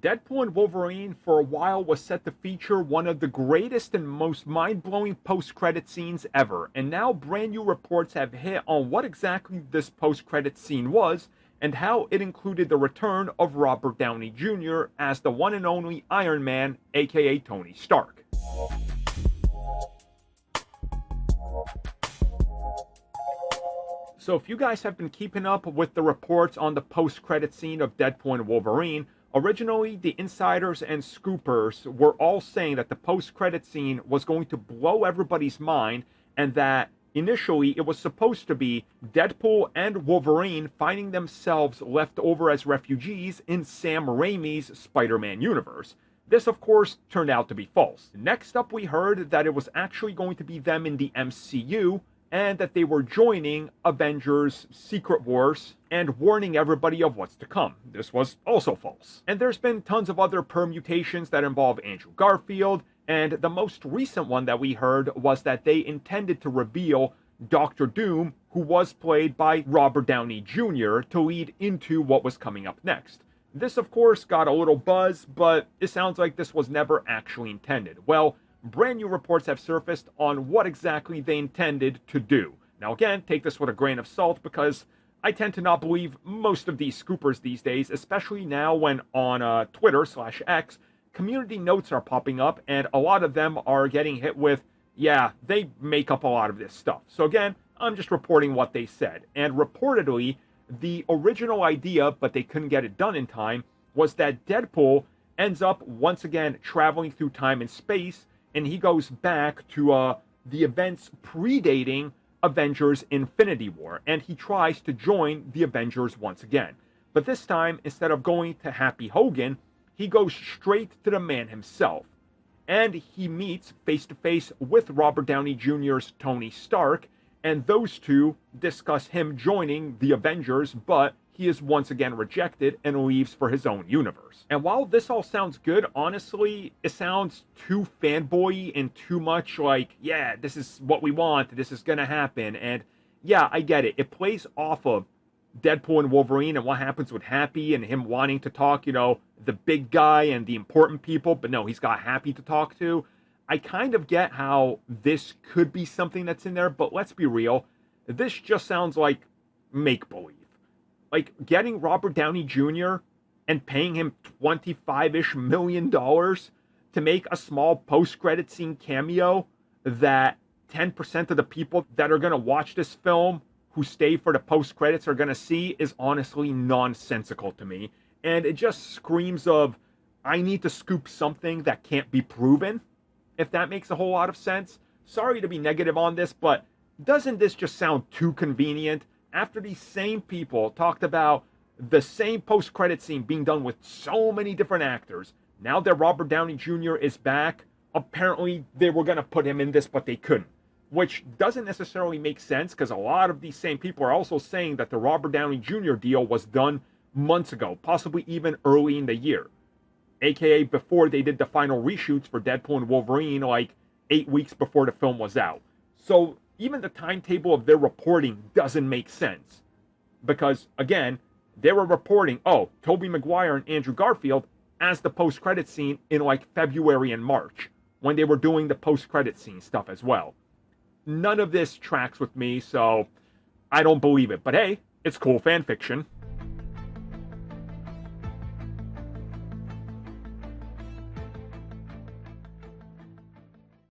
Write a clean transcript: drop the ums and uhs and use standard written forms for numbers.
Deadpool and Wolverine for a while was set to feature one of the greatest and most mind-blowing post-credit scenes ever, and now brand new reports have hit on what exactly this post-credit scene was, and how it included the return of Robert Downey Jr. as the one and only Iron Man, aka Tony Stark. So if you guys have been keeping up with the reports on the post-credit scene of Deadpool and Wolverine, originally, the insiders and scoopers were all saying that the post-credit scene was going to blow everybody's mind, and that initially it was supposed to be Deadpool and Wolverine finding themselves left over as refugees in Sam Raimi's Spider-Man universe. This, of course, turned out to be false. Next up, we heard that it was actually going to be them in the MCU, and that they were joining Avengers Secret Wars and warning everybody of what's to come. This was also false. And there's been tons of other permutations that involve Andrew Garfield, and the most recent one that we heard was that they intended to reveal Doctor Doom, who was played by Robert Downey Jr., to lead into what was coming up next. This, of course, got a little buzz, but it sounds like this was never actually intended. Well, brand new reports have surfaced on what exactly they intended to do. Now again, take this with a grain of salt, because I tend to not believe most of these scoopers these days, especially now when on Twitter/X, community notes are popping up, and a lot of them are getting hit with, yeah, they make up a lot of this stuff. So again, I'm just reporting what they said. And reportedly, the original idea, but they couldn't get it done in time, was that Deadpool ends up once again traveling through time and space, and he goes back to the events predating Avengers Infinity War, and he tries to join the Avengers once again. But this time, instead of going to Happy Hogan, he goes straight to the man himself. And he meets face-to-face with Robert Downey Jr.'s Tony Stark, and those two discuss him joining the Avengers, but he is once again rejected and leaves for his own universe. And while this all sounds good, honestly, it sounds too fanboy and too much like, yeah, this is what we want, this is gonna happen. And yeah, I get it. It plays off of Deadpool and Wolverine and what happens with Happy and him wanting to talk, the big guy and the important people, but no, he's got Happy to talk to. I kind of get how this could be something that's in there, but let's be real. This just sounds like make-believe. Like, getting Robert Downey Jr. and paying him $25-ish million to make a small post-credit scene cameo that 10% of the people that are going to watch this film who stay for the post-credits are going to see is honestly nonsensical to me. And it just screams of, I need to scoop something that can't be proven, if that makes a whole lot of sense. Sorry to be negative on this, but doesn't this just sound too convenient? After these same people talked about the same post-credit scene being done with so many different actors, now that Robert Downey Jr. is back, apparently they were going to put him in this, but they couldn't. Which doesn't necessarily make sense, because a lot of these same people are also saying that the Robert Downey Jr. deal was done months ago, possibly even early in the year. AKA before they did the final reshoots for Deadpool and Wolverine, like 8 weeks before the film was out. So even the timetable of their reporting doesn't make sense. Because, again, they were reporting, oh, Tobey Maguire and Andrew Garfield as the post-credit scene in like February and March, when they were doing the post-credit scene stuff as well. None of this tracks with me, so I don't believe it. But hey, it's cool fan fiction.